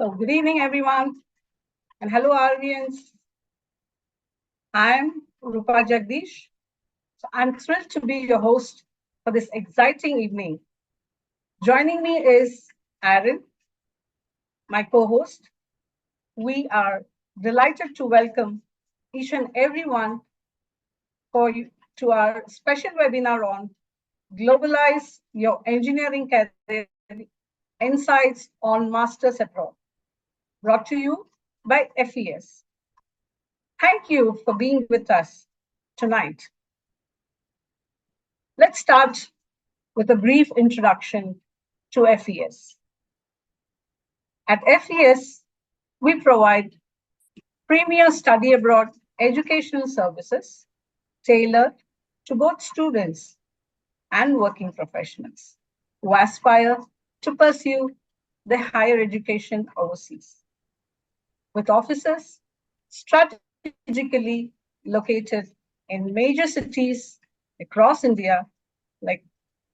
So, good evening, everyone, and hello, audience. I'm Rupa Jagdish. So, I'm thrilled to be your host for this exciting evening. Joining me is Aaron, my co host. We are delighted to welcome each and everyone for you to our special webinar on Globalize Your Engineering Career Insights on Masters Abroad, brought to you by FES. Thank you for being with us tonight. Let's start with a brief introduction to FES. At FES, we provide premier study abroad educational services tailored to both students and working professionals who aspire to pursue their higher education overseas. With offices strategically located in major cities across India like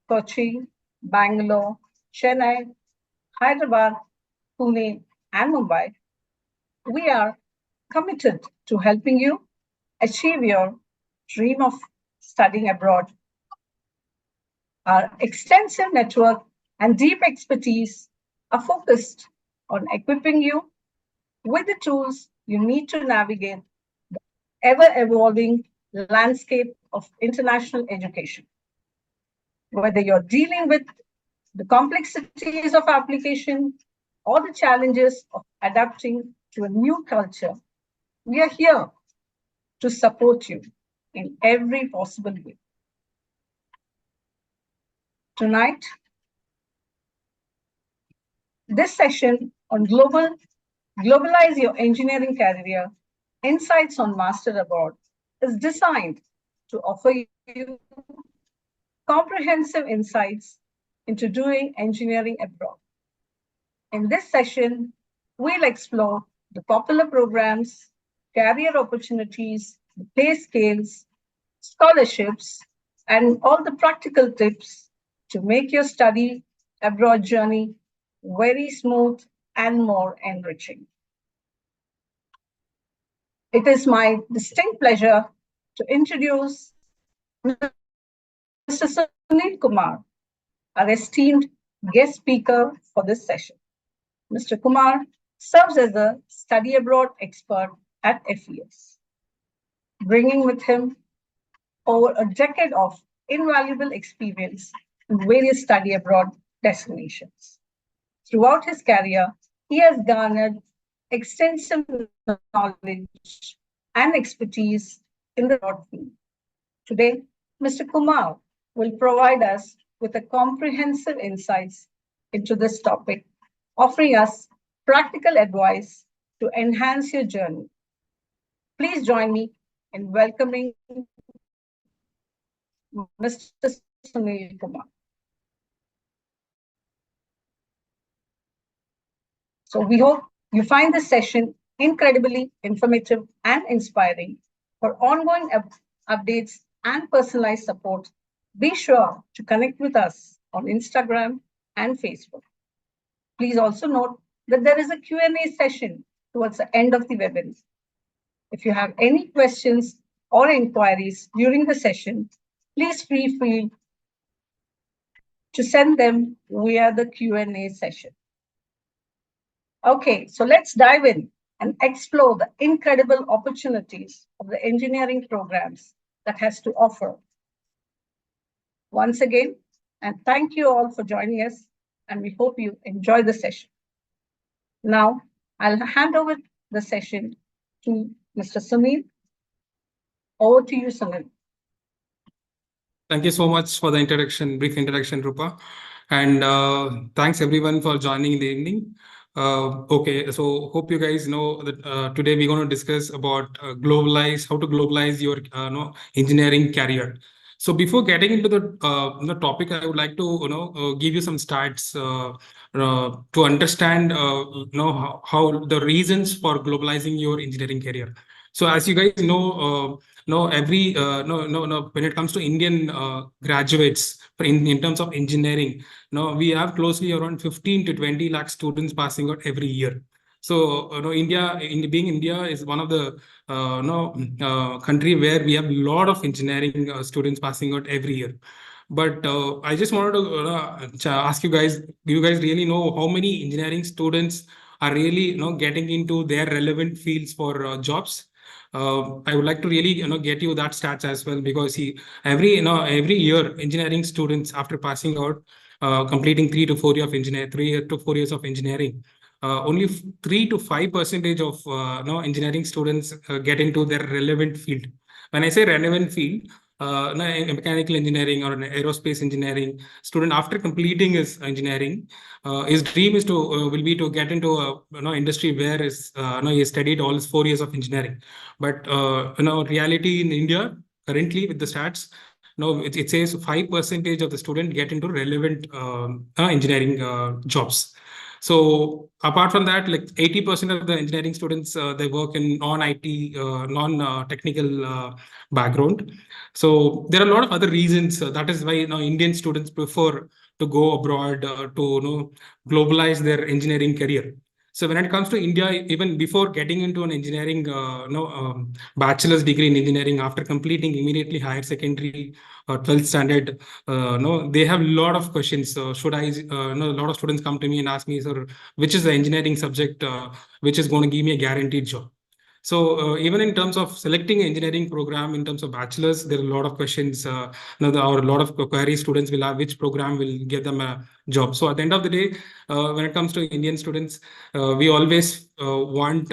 Kochi, Bangalore, Chennai, Hyderabad, Pune, and Mumbai, we are committed to helping you achieve your dream of studying abroad. Our extensive network and deep expertise are focused on equipping you with the tools you need to navigate the ever evolving landscape of international education. Whether you're dealing with the complexities of application or the challenges of adapting to a new culture, we are here to support you in every possible way. Tonight, this session on Globalize Your Engineering Career Insights on Master Abroad is designed to offer you comprehensive insights into doing engineering abroad. In this session, we'll explore the popular programs, career opportunities, the pay scales, scholarships, and all the practical tips to make your study abroad journey very smooth and more enriching. It is my distinct pleasure to introduce Mr. Sunil Kumar, our esteemed guest speaker for this session. Mr. Kumar serves as a study abroad expert at FES, bringing with him over a decade of invaluable experience in various study abroad destinations. Throughout his career, he has garnered extensive knowledge and expertise in the abroad field. Today, Mr. Kumar will provide us with a comprehensive insights into this topic, offering us practical advice to enhance your journey. Please join me in welcoming Mr. Sunil Kumar. So we hope you find this session incredibly informative and inspiring. For ongoing updates and personalized support, be sure to connect with us on Instagram and Facebook. Please also note that there is a Q&A session towards the end of the webinar. If you have any questions or inquiries during the session, please feel free to send them via the Q&A session. Okay, so let's dive in and explore the incredible opportunities of the engineering programs that has to offer. Once again, and thank you all for joining us, and we hope you enjoy the session. Now, I'll hand over the session to Mr. Sunil. Over to you, Sunil. Thank you so much for the introduction, brief introduction, Rupa. And thanks everyone for joining in the evening. Okay, so hope you guys know that today we're going to discuss about how to globalize your engineering career. So before getting into the topic, I would like to give you some stats to understand how the reasons for globalizing your engineering career. So as you guys know, when it comes to Indian graduates in terms of engineering, we have closely around 15 to 20 lakh students passing out every year. So, being India is one of the country where we have a lot of engineering students passing out every year. But I just wanted to ask you guys: do you guys really know how many engineering students are really getting into their relevant fields for jobs? I would like to really get you that stats as well, because every year engineering students after passing out, completing 3 to 4 years of engineering, only 3 to 5% of engineering students get into their relevant field. When I say relevant field, mechanical engineering or an aerospace engineering student, after completing his engineering, his dream is to will be to get into a industry where he studied all his 4 years of engineering. But reality in India currently with the stats, no, it says 5% of the student get into relevant engineering jobs. So apart from that, like 80% of the engineering students, they work in non-IT, non-technical background. So there are a lot of other reasons. That is why Indian students prefer to go abroad to globalize their engineering career. So when it comes to India, even before getting into an engineering, bachelor's degree in engineering, after completing immediately higher secondary or 12th standard, no, they have a lot of questions. Should I, no, a lot of students come to me and ask me, sir, which is the engineering subject which is going to give me a guaranteed job? So even in terms of selecting an engineering program, in terms of bachelor's, there are a lot of questions. Or a lot of queries students will have, which program will get them a job. So at the end of the day, when it comes to Indian students, we always want,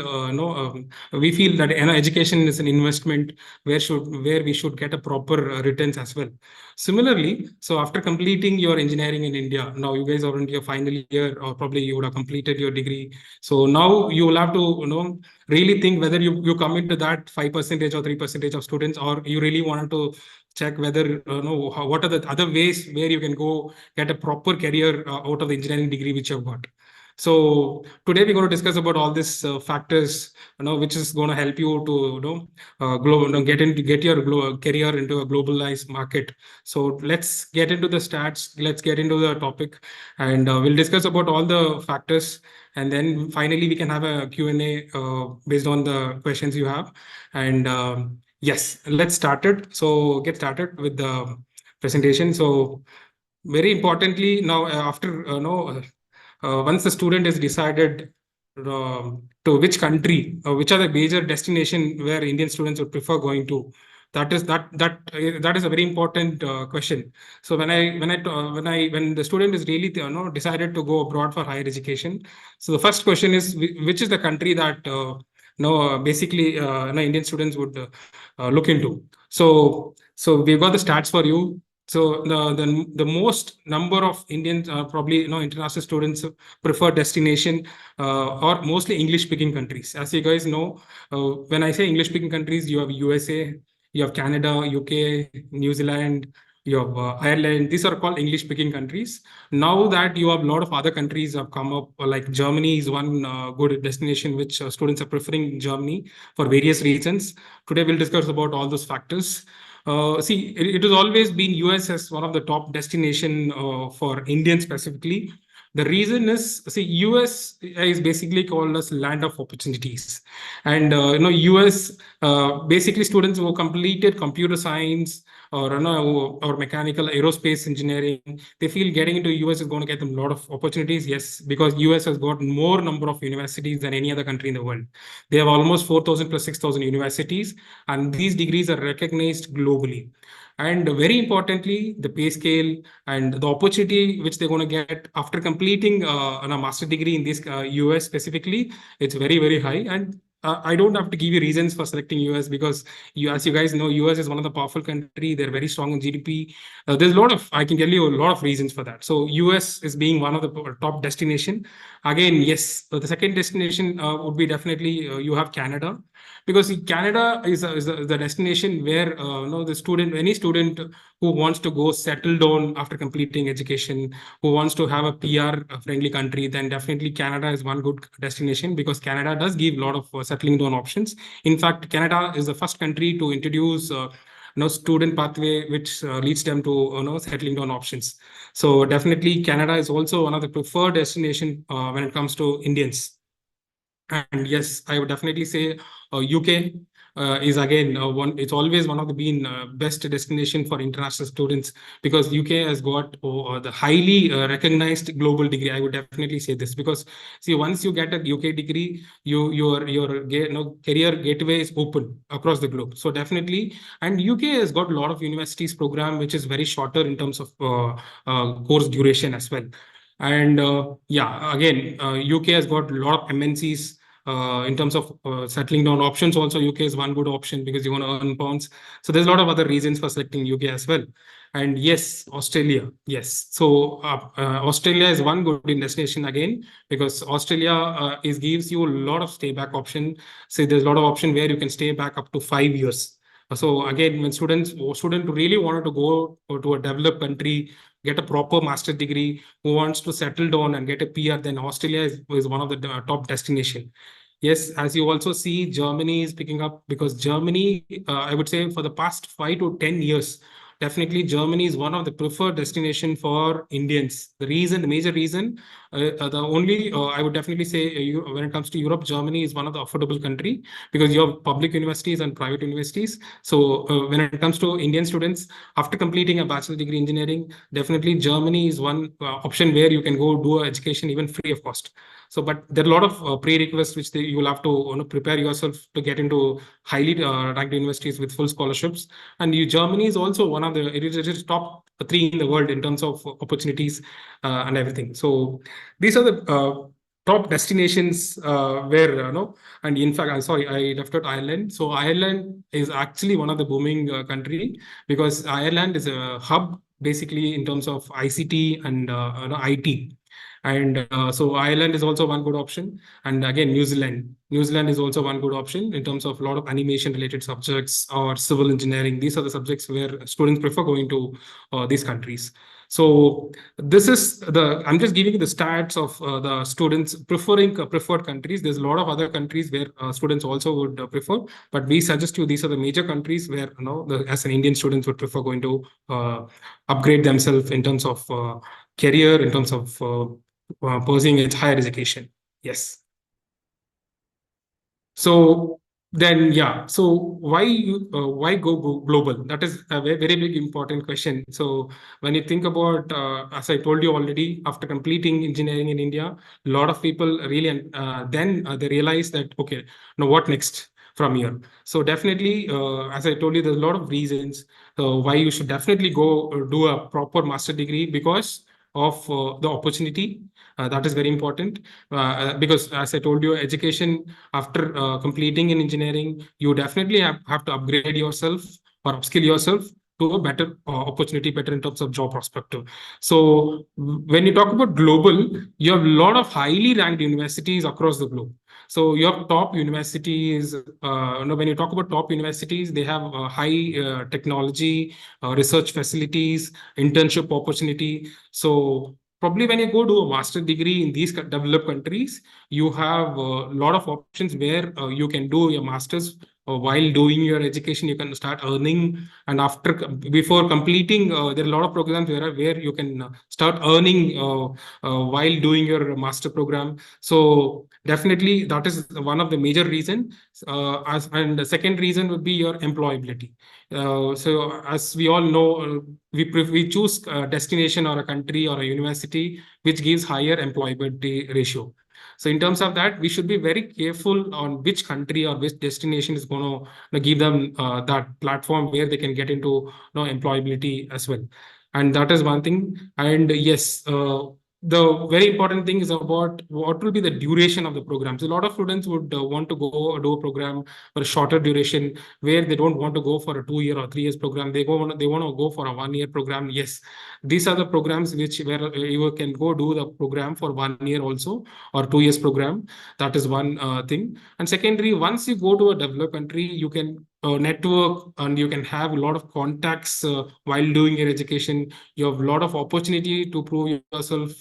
we feel that education is an investment where we should get a proper returns as well. Similarly, so after completing your engineering in India, now you guys are in your final year, or probably you would have completed your degree. So now you will have to really think whether you come into that 5% or 3% of students, or you really wanted to check whether what are the other ways where you can go get a proper career out of the engineering degree which you've got. So today we're going to discuss about all these factors, which is going to help you to get your career into a globalized market. So let's get into the stats. Let's get into the topic, and we'll discuss about all the factors, and then finally we can have a Q&A based on the questions you have. And yes, let's start it. So get started with the presentation. So very importantly, now after once the student is decided to which country, which are the major destination where Indian students would prefer going to, that is a very important question. So when the student is really decided to go abroad for higher education, so the first question is, which is the country that basically Indian students would look into. So we've got the stats for you. So the most number of Indian probably international students prefer destination or mostly English speaking countries. As you guys know, when I say English speaking countries, you have USA, you have Canada, UK, New Zealand, you have Ireland. These are called English speaking countries. Now that you have a lot of other countries have come up, like Germany is one good destination which students are preferring Germany for various reasons. Today we'll discuss about all those factors. See, it has always been US as one of the top destination for Indians specifically. The reason is, see, US is basically called as land of opportunities, and US basically students who completed computer science or or mechanical aerospace engineering, they feel getting into US is going to get them a lot of opportunities. Yes, because US has got more number of universities than any other country in the world. They have almost 4,000 plus 6,000 universities, and these degrees are recognized globally. And very importantly, the pay scale and the opportunity which they're going to get after completing a master degree in this US specifically, it's very, very high. And I don't have to give you reasons for selecting US, because as you guys know, US is one of the powerful country. They're very strong in GDP. There's a lot of, I can tell you a lot of reasons for that. So US is being one of the top destination. Again, yes, so the second destination would be definitely you have Canada, because Canada is the destination where the student, any student who wants to go settle down after completing education, who wants to have a PR friendly country, then definitely Canada is one good destination, because Canada does give a lot of settling down options. In fact, Canada is the first country to introduce student pathway which leads them to settling down options. So definitely Canada is also one of the preferred destination when it comes to Indians. And yes, I would definitely say UK is again one. It's always one of the been best destination for international students, because UK has got the highly recognized global degree. I would definitely say this because, see, once you get a UK degree, your career gateway is open across the globe. So definitely, and UK has got a lot of universities program which is very shorter in terms of course duration as well. And yeah, again, UK has got a lot of MNCs in terms of settling down options. Also, UK is one good option because you want to earn pounds. So there's a lot of other reasons for selecting UK as well. And yes, Australia. Yes. So Australia is one good destination again, because Australia is gives you a lot of stay back option. So there's a lot of option where you can stay back up to 5 years. So again, when student really wanted to go to a developed country, get a proper master's degree, who wants to settle down and get a PR, then Australia is one of the top destination. Yes, as you also see, Germany is picking up, because Germany, I would say, for the past 5 to 10 years, definitely Germany is one of the preferred destination for Indians. The major reason, the only I would definitely say, when it comes to Europe, Germany is one of the affordable country, because you have public universities and private universities. So when it comes to Indian students, after completing a bachelor degree engineering, definitely Germany is one option where you can go do education even free of cost. So, but there are a lot of prerequisites which you will have to prepare yourself to get into highly ranked universities with full scholarships. And Germany is also one of the, it is top three in the world in terms of opportunities and everything. So these are the top destinations where and in fact, I'm sorry, I left out Ireland. So Ireland is actually one of the booming country, because Ireland is a hub basically in terms of ICT and IT. And so Ireland is also one good option. And again, New Zealand. New Zealand is also one good option in terms of a lot of animation related subjects or civil engineering. These are the subjects where students prefer going to these countries. So this is I'm just giving you the stats of the students preferring preferred countries. There's a lot of other countries where students also would prefer, but we suggest you these are the major countries where as an Indian students would prefer going to upgrade themselves in terms of career, in terms of pursuing its higher education. Yes. So then, yeah. So why go global? That is a very, very big important question. So when you think about, as I told you already, after completing engineering in India, a lot of people really then they realize that, okay, now what next from here? So definitely, as I told you, there's a lot of reasons why you should definitely go do a proper master degree, because of the opportunity. That is very important, because as I told you, education after completing in engineering, you definitely have to upgrade yourself or upskill yourself to a better opportunity, better in terms of job perspective. So when you talk about global, you have a lot of highly ranked universities across the globe. So you have top universities. When you talk about top universities, they have high technology, research facilities, internship opportunity. So probably when you go do a master degree in these developed countries, you have a lot of options where you can do your masters while doing your education. You can start earning, and before completing, there are a lot of programs where you can start earning while doing your master program. So definitely that is one of the major reason. And the second reason would be your employability. So as we all know, we choose a destination or a country or a university which gives higher employability ratio. So in terms of that, we should be very careful on which country or which destination is going to give them that platform where they can get into employability as well. And that is one thing. And yes, the very important thing is about what will be the duration of the program. So a lot of students would want to go do a program for a shorter duration, where they don't want to go for a 2 year or 3 years program. They want to go for a 1 year program. Yes, these are the programs which where you can go do the program for 1 year also, or 2 years program. That is one thing. And secondary, once you go to a developed country, you can network and you can have a lot of contacts while doing your education. You have a lot of opportunity to prove yourself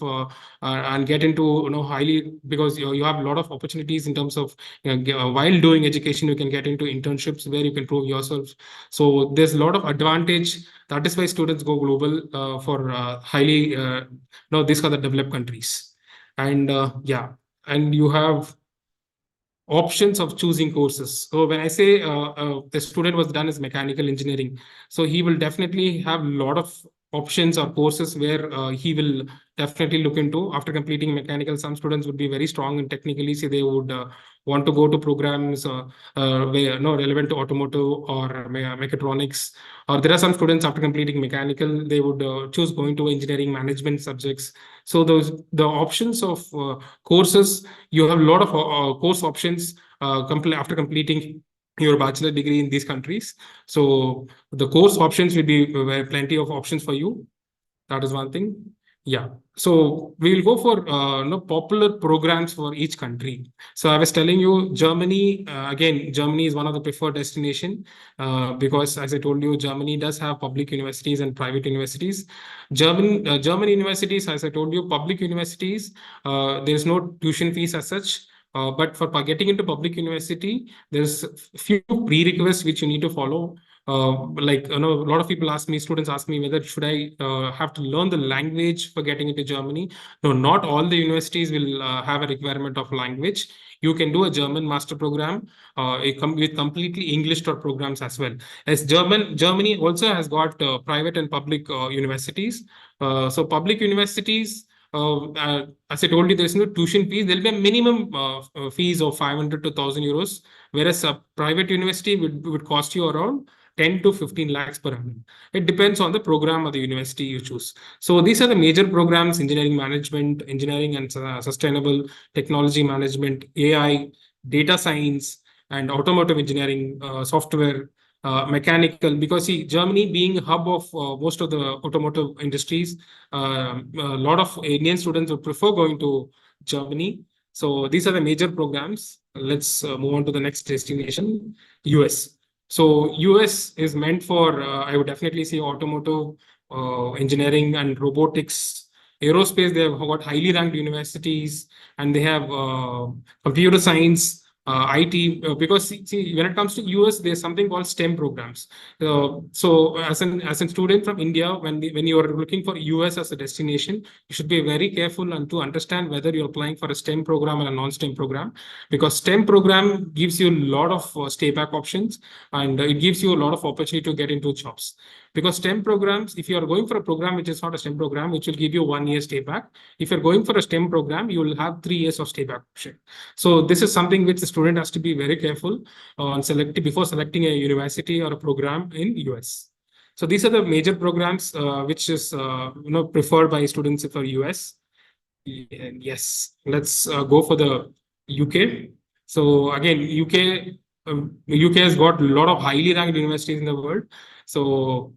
and get into highly, because you have a lot of opportunities in terms of while doing education, you can get into internships where you can prove yourself. So there's a lot of advantage. That is why students go global for highly these are the developed countries. And yeah, and you have options of choosing courses. So when I say the student was done as mechanical engineering, so he will definitely have a lot of options or courses where he will definitely look into after completing mechanical. Some students would be very strong in technically, so they would want to go to programs where no relevant to automotive or mechatronics. Or there are some students after completing mechanical, they would choose going to engineering management subjects. So those the options of courses, you have a lot of course options after completing your bachelor degree in these countries. So the course options will be plenty of options for you. That is one thing. Yeah. So we will go for no popular programs for each country. So I was telling you, Germany again. Germany is one of the preferred destination because, as I told you, Germany does have public universities and private universities. German universities, as I told you, public universities. There is no tuition fees as such. But for getting into public university, there's few prerequisites which you need to follow. Like a lot of people ask me, students ask me whether should I have to learn the language for getting into Germany. No, not all the universities will have a requirement of language. You can do a German master program with completely English taught programs as well. As Germany also has got private and public universities. So public universities, as I told you, there's no tuition fees. There'll be a minimum fees of 500 to 1,000 euros, whereas a private university would cost you around 10 to 15 lakhs per annum. It depends on the program or the university you choose. So these are the major programs: engineering management, engineering and sustainable technology management, AI, data science, and automotive engineering, software, mechanical. Because see, Germany being a hub of most of the automotive industries, a lot of Indian students would prefer going to Germany. So these are the major programs. Let's move on to the next destination, US. So US is meant for, I would definitely say, automotive, engineering and robotics, aerospace. They have got highly ranked universities, and they have computer science, IT. Because see, when it comes to US, there's something called STEM programs. So as a student from India, when you are looking for US as a destination, you should be very careful and to understand whether you're applying for a STEM program or a non-STEM program, because STEM program gives you a lot of stay back options, and it gives you a lot of opportunity to get into jobs. Because STEM programs, if you are going for a program which is not a STEM program, which will give you 1 year stay back. If you're going for a STEM program, you will have 3 years of stay back option. So this is something which the student has to be very careful on selecting before selecting a university or a program in US. So these are the major programs which is preferred by students for US. Yes, let's go for the UK. So again, UK has got a lot of highly ranked universities in the world. So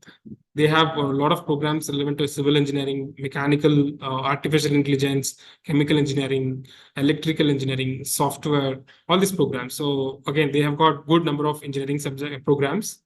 they have a lot of programs relevant to civil engineering, mechanical, artificial intelligence, chemical engineering, electrical engineering, software, all these programs. So again, they have got good number of engineering subject programs.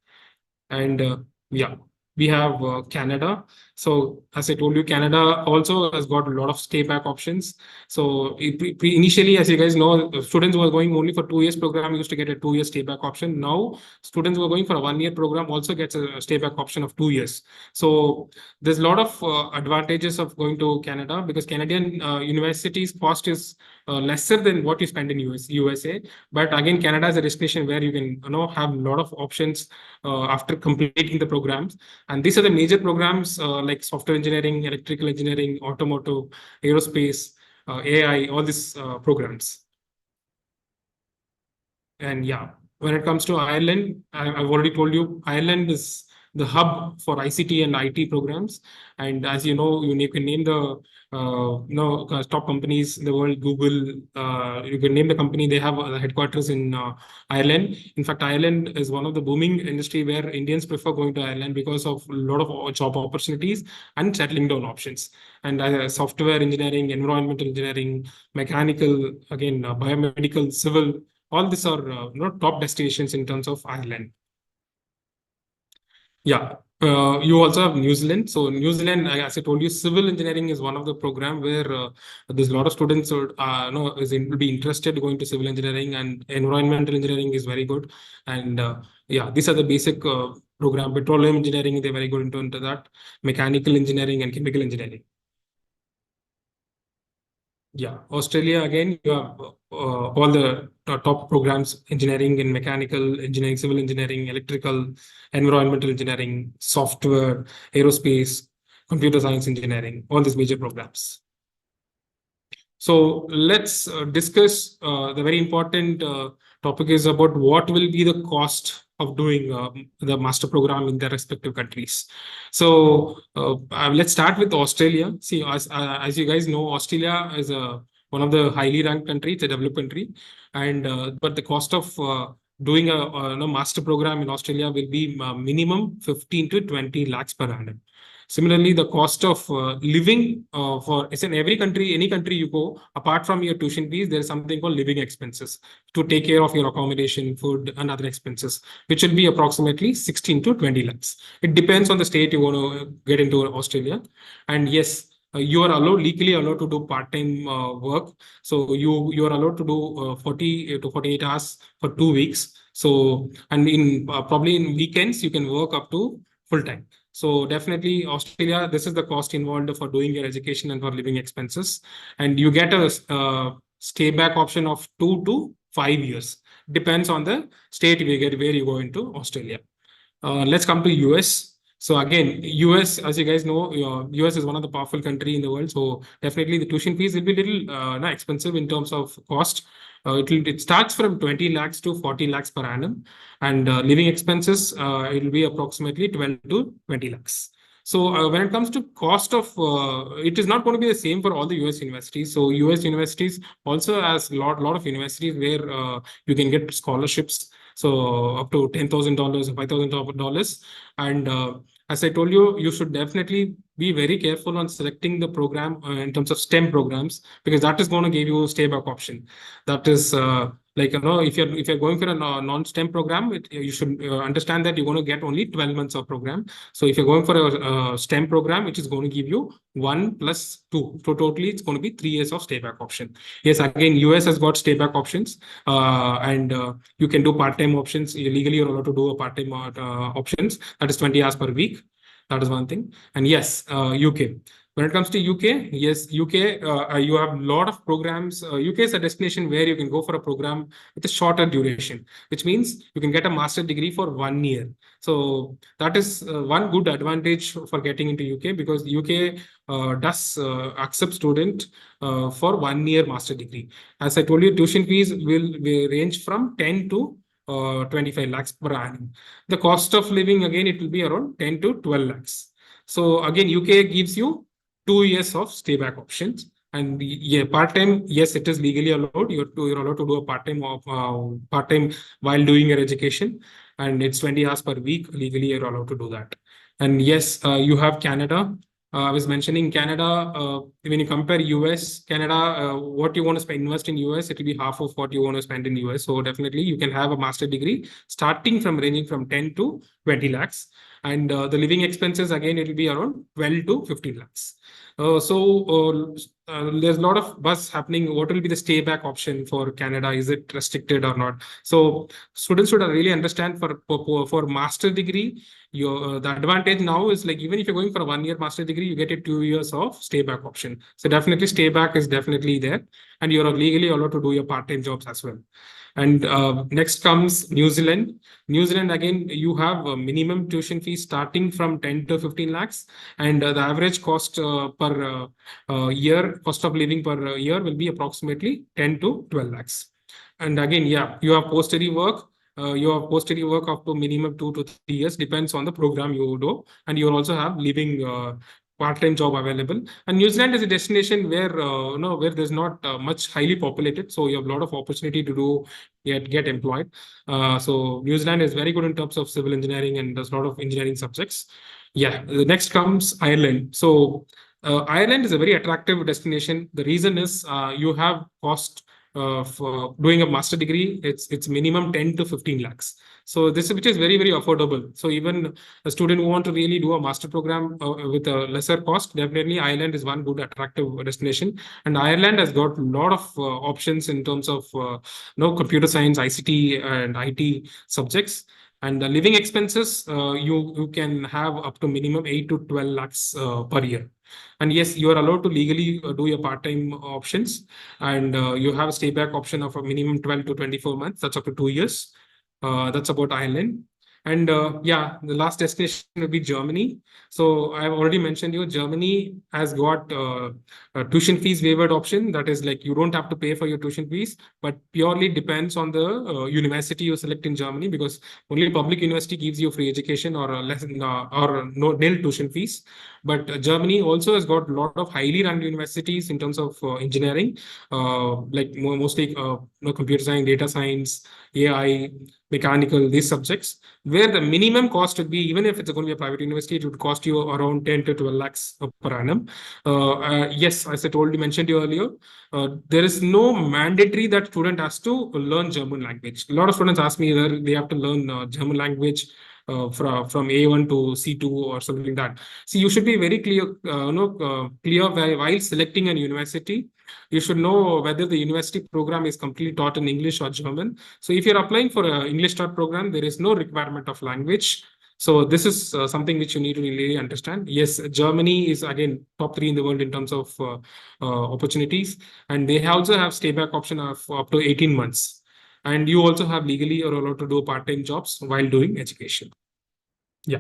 And yeah, we have Canada. So as I told you, Canada also has got a lot of stay back options. So initially, as you guys know, students who are going only for 2 years program used to get a 2 year stay back option. Now students who are going for a 1 year program also gets a stay back option of 2 years. So there's a lot of advantages of going to Canada, because Canadian universities cost is lesser than what you spend in USA. But again, Canada is a destination where you can have a lot of options after completing the programs. And these are the major programs like software engineering, electrical engineering, automotive, aerospace, AI, all these programs. And yeah, when it comes to Ireland, I've already told you, Ireland is the hub for ICT and IT programs. And as you know, you can name the top companies in the world. Google, you can name the company. They have headquarters in Ireland. In fact, Ireland is one of the booming industry where Indians prefer going to Ireland because of a lot of job opportunities and settling down options. And software engineering, environmental engineering, mechanical, again, biomedical, civil, all these are top destinations in terms of Ireland. Yeah. You also have New Zealand. So New Zealand, as I told you, civil engineering is one of the program where there's a lot of students who will be interested going to civil engineering, and environmental engineering is very good. And yeah, these are the basic program. Petroleum engineering, they're very good into that. Mechanical engineering and chemical engineering. Yeah, Australia again, you have all the top programs: engineering and mechanical engineering, civil engineering, electrical, environmental engineering, software, aerospace, computer science engineering, all these major programs. So let's discuss the very important topic is about what will be the cost of doing the master program in their respective countries. So let's start with Australia. See, as you guys know, Australia is one of the highly ranked country. It's a developed country, and but the cost of doing a master program in Australia will be minimum 15 to 20 lakhs per annum. Similarly, the cost of living for it's in every country, any country you go, apart from your tuition fees, there is something called living expenses to take care of your accommodation, food, and other expenses, which will be approximately 16 to 20 lakhs. It depends on the state you want to get into Australia. And yes, you are legally allowed to do part-time work. So you are allowed to do 40 to 48 hours for 2 weeks. So, and in probably in weekends, you can work up to full time. So definitely Australia, this is the cost involved for doing your education and for living expenses. And you get a stay back option of 2 to 5 years. Depends on the state where you go into Australia. Let's come to US. So again, US, as you guys know, US is one of the powerful country in the world. So definitely the tuition fees will be little expensive in terms of cost. It starts from 20 lakhs to 40 lakhs per annum, and living expenses it will be approximately 12 to 20 lakhs. So when it comes to cost of, it is not going to be the same for all the US universities. So US universities also has lot of universities where you can get scholarships, so up to $10,000 or $5,000. And as I told you, you should definitely be very careful on selecting the program in terms of STEM programs, because that is going to give you a stay back option. That is like, if you're going for a non-STEM program, you should understand that you're going to get only 12 months of program. So if you're going for a STEM program, which is going to give you 1+2, so totally it's going to be 3 years of stay back option. Yes, again, US has got stay back options, and you can do part-time options. Legally, you're allowed to do a part-time options. That is 20 hours per week. That is one thing. And yes, UK. When it comes to UK, yes, UK, you have a lot of programs. UK is a destination where you can go for a program with a shorter duration, which means you can get a master degree for 1 year. So that is one good advantage for getting into UK, because UK does accept student for 1 year master degree. As I told you, tuition fees will range from 10 to 25 lakhs per annum. The cost of living, again, it will be around 10 to 12 lakhs. So again, UK gives you 2 years of stay back options. And yeah, part-time, yes, it is legally allowed. You're allowed to do a part-time while doing your education. And it's 20 hours per week. Legally, you're allowed to do that. And yes, you have Canada. I was mentioning Canada. When you compare US, Canada, what you want to spend, invest in US, it will be half of what you want to spend in US. So definitely you can have a master degree starting from ranging from 10 to 20 lakhs. And the living expenses, again, it will be around 12 to 15 lakhs. There's a lot of buzz happening. What will be the stay back option for Canada? Is it restricted or not? So students should really understand for master degree, the advantage now is like, even if you're going for a 1 year master degree, you get a 2 years of stay back option. So definitely stay back is definitely there, and you're legally allowed to do your part-time jobs as well. And next comes New Zealand. New Zealand, again, you have a minimum tuition fee starting from 10 to 15 lakhs. And the average cost per year, cost of living per year will be approximately 10 to 12 lakhs. And again, yeah, you have post-study work. Your post-study work up to minimum 2 to 3 years, depends on the program you do. And you also have living part-time job available. And New Zealand is a destination where where there's not much highly populated, so you have a lot of opportunity to do get employed. So New Zealand is very good in terms of civil engineering, and there's a lot of engineering subjects. Yeah, the next comes Ireland. So Ireland is a very attractive destination. The reason is you have cost for doing a master degree. It's minimum 10 to 15 lakhs. So this, which is very affordable. So even a student who want to really do a master program with a lesser cost, definitely Ireland is one good attractive destination. And Ireland has got a lot of options in terms of computer science, ICT, and IT subjects. And the living expenses, you can have up to minimum 8 to 12 lakhs per year. And yes, you are allowed to legally do your part-time options, and you have a stay back option of a minimum 12 to 24 months. That's up to 2 years. That's about Ireland. And yeah, the last destination will be Germany. So I've already mentioned you, Germany has got a tuition fees waived option. That is like you don't have to pay for your tuition fees, but purely depends on the university you select in Germany, because only public university gives you free education or less or no nil tuition fees. But Germany also has got a lot of highly ranked universities in terms of engineering, like mostly computer science, data science, AI, mechanical, these subjects, where the minimum cost would be, even if it's going to be a private university, it would cost you around 10 to 12 lakhs per annum. Yes, as I told you, mentioned you earlier, there is no mandatory that student has to learn German language. A lot of students ask me whether they have to learn German language from A1 to C2 or something like that. See, you should be very clear, clear while selecting a university. You should know whether the university program is completely taught in English or German. So if you're applying for an English taught program, there is no requirement of language. So this is something which you need to really understand. Yes, Germany is again top three in the world in terms of opportunities, and they also have stay back option of up to 18 months. And you also have legally or allowed to do part-time jobs while doing education. Yeah.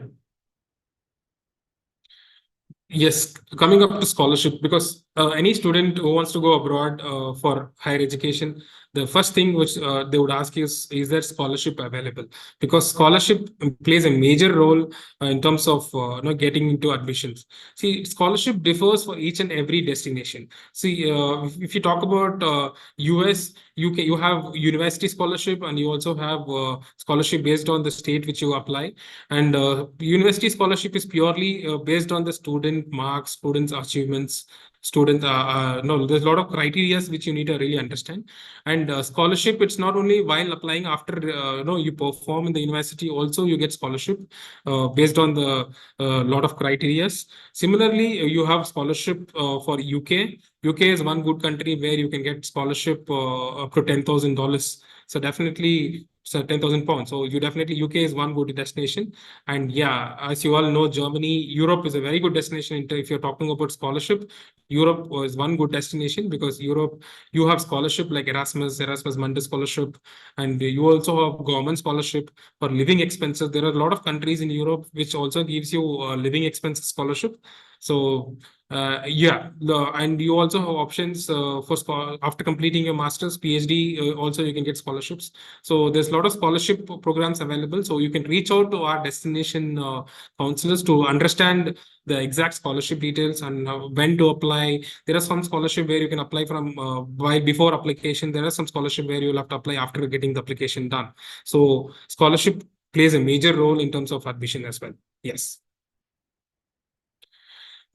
Yes, coming up to scholarship, because any student who wants to go abroad for higher education, the first thing which they would ask is there scholarship available? Because scholarship plays a major role in terms of getting into admissions. See, scholarship differs for each and every destination. See, if you talk about US, UK, you have university scholarship, and you also have scholarship based on the state which you apply. And university scholarship is purely based on the student marks, students' achievements, students. No, there's a lot of criteria which you need to really understand. And scholarship, it's not only while applying after you perform in the university, also you get scholarship based on the lot of criteria. Similarly, you have scholarship for UK. UK is one good country where you can get scholarship up to $10,000. So definitely, so 10,000 pounds. So you definitely, UK is one good destination. And yeah, as you all know, Germany, Europe is a very good destination. If you're talking about scholarship, Europe is one good destination, because Europe, you have scholarship like Erasmus Mundus scholarship, and you also have government scholarship for living expenses. There are a lot of countries in Europe which also gives you living expenses scholarship. So yeah, and you also have options after completing your master's, PhD. Also, you can get scholarships. So there's a lot of scholarship programs available. So you can reach out to our destination counselors to understand the exact scholarship details and when to apply. There are some scholarship where you can apply from by before application. There are some scholarship where you'll have to apply after getting the application done. So scholarship plays a major role in terms of admission as well. Yes.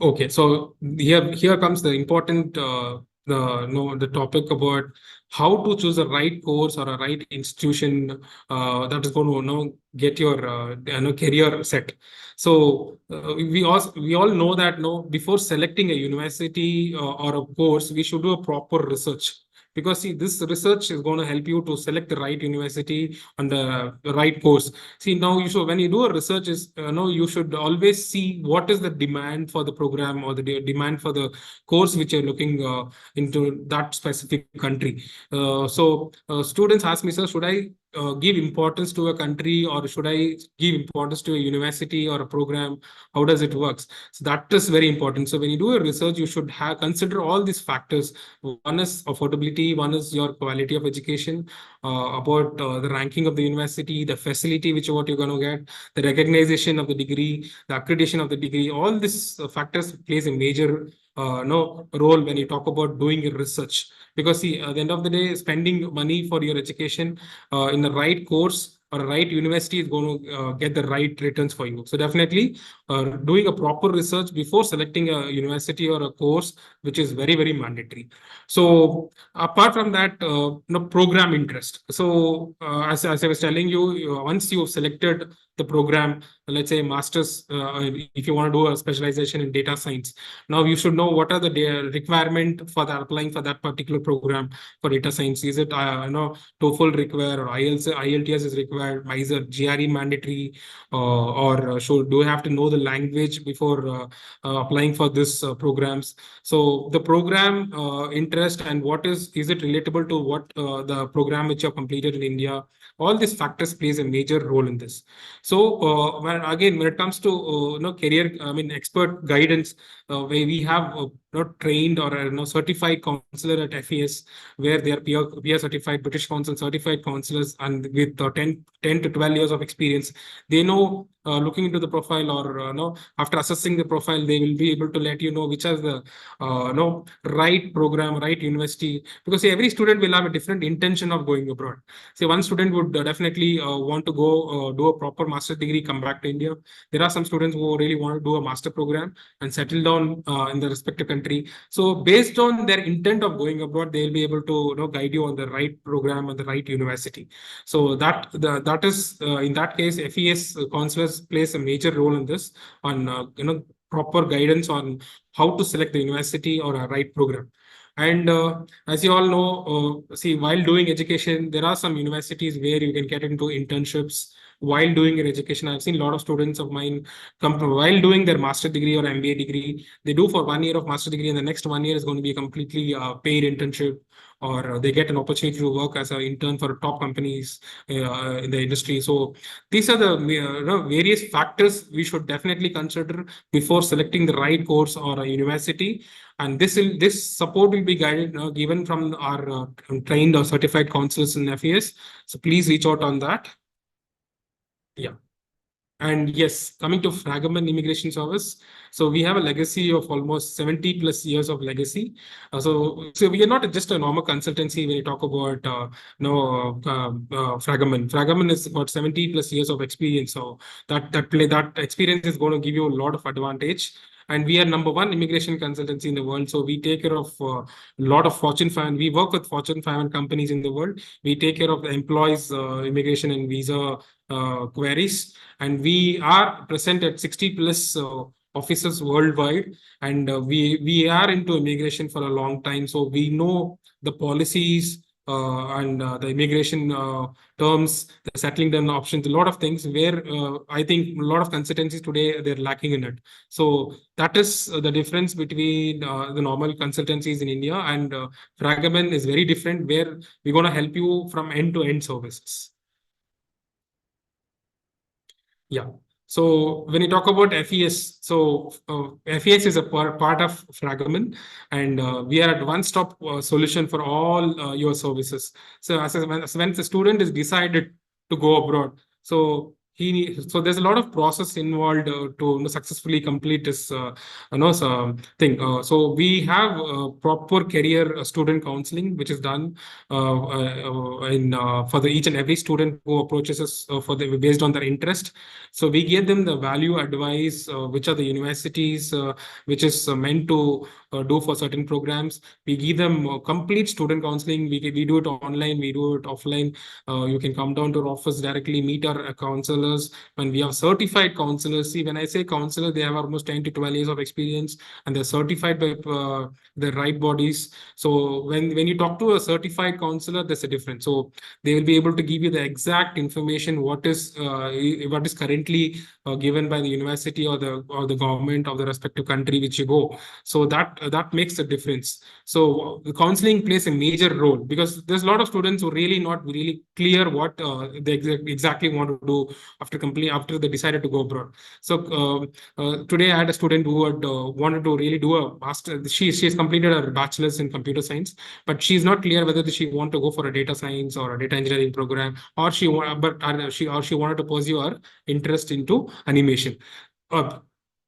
Okay, so here comes the important the topic about how to choose a right course or a right institution that is going to get your career set. So we all know that before selecting a university or a course, we should do a proper research, because see, this research is going to help you to select the right university and the right course. See, now you should, when you do a research, is you should always see what is the demand for the program or the demand for the course which you're looking into that specific country. So students ask me, sir, should I give importance to a country, or should I give importance to a university or a program? How does it works? So that is very important. So when you do a research, you should have consider all these factors. One is affordability, one is your quality of education, about the ranking of the university, the facility which what you're going to get, the recognition of the degree, the accreditation of the degree. All these factors plays a major no role when you talk about doing a research. Because see, at the end of the day, spending money for your education in the right course or a right university is going to get the right returns for you. So definitely doing a proper research before selecting a university or a course, which is very, very mandatory. So apart from that, program interest. So as I was telling you, once you've selected the program, let's say masters, if you want to do a specialization in data science, now you should know what are the requirement for the applying for that particular program for data science. Is it TOEFL required, or IELTS is required? Is it GRE mandatory, or should do you have to know the language before applying for this programs? So the program interest and what is it relatable to what the program which you have completed in India? All these factors plays a major role in this. So when it comes to career, I mean expert guidance, where we have trained or certified counselor at FES, where they are peer certified, British Council certified counselors, and with 10 to 12 years of experience, they know, looking into the profile, or after assessing the profile, they will be able to let you know which is the right program, right university, because see, every student will have a different intention of going abroad. See, one student would definitely want to go do a proper master's degree, come back to India. There are some students who really want to do a master program and settle down in the respective country. So based on their intent of going abroad, they'll be able to guide you on the right program and the right university. So that is in that case, FES counselors plays a major role in this, on proper guidance on how to select the university or a right program. And as you all know, see, while doing education, there are some universities where you can get into internships while doing your education. I've seen a lot of students of mine come to, while doing their master degree or MBA degree, they do for 1 year of master degree, and the next 1 year is going to be a completely paid internship, or they get an opportunity to work as an intern for top companies in the industry. So these are the various factors we should definitely consider before selecting the right course or a university. And this support will be guided given from our trained or certified counselors in FES. So please reach out on that. Yeah. And yes, coming to Fragomen Immigration Service, so we have a legacy of almost 70 plus years of legacy. So we are not just a normal consultancy when you talk about Fragomen. Fragomen is about 70 plus years of experience. So that experience is going to give you a lot of advantage. And we are number one immigration consultancy in the world. So we take care of a lot of Fortune 5. We work with Fortune 500 companies in the world. We take care of the employees' immigration and visa queries. And we are present at 60 plus offices worldwide. And we are into immigration for a long time. So we know the policies and the immigration terms, the settling down options, a lot of things where I think a lot of consultancies today, they're lacking in it. So that is the difference between the normal consultancies in India, and Fragomen is very different, where we're going to help you from end-to-end services. Yeah. So when you talk about FES, so FES is a part of Fragomen, and we are a one-stop solution for all your services. So when the student is decided to go abroad, so there's a lot of process involved to successfully complete this thing. So we have proper career student counseling, which is done for the each and every student who approaches us based on their interest. So we give them the value advice, which are the universities which is meant to do for certain programs. We give them complete student counseling. We do it online, we do it offline. You can come down to our office directly, meet our counselors. When we have certified counselors, see, when I say counselor, they have almost 10 to 12 years of experience, and they're certified by the right bodies. So when you talk to a certified counselor, there's a difference. So they will be able to give you the exact information what is currently given by the university or the government of the respective country which you go. So that makes a difference. So the counseling plays a major role, because there's a lot of students who really not really clear what they exactly want to do after they decided to go abroad. So today I had a student who had wanted to really do a master. She's completed her bachelor's in computer science, but she's not clear whether she want to go for a data science or a data engineering program, or she wanted to pursue her interest into animation,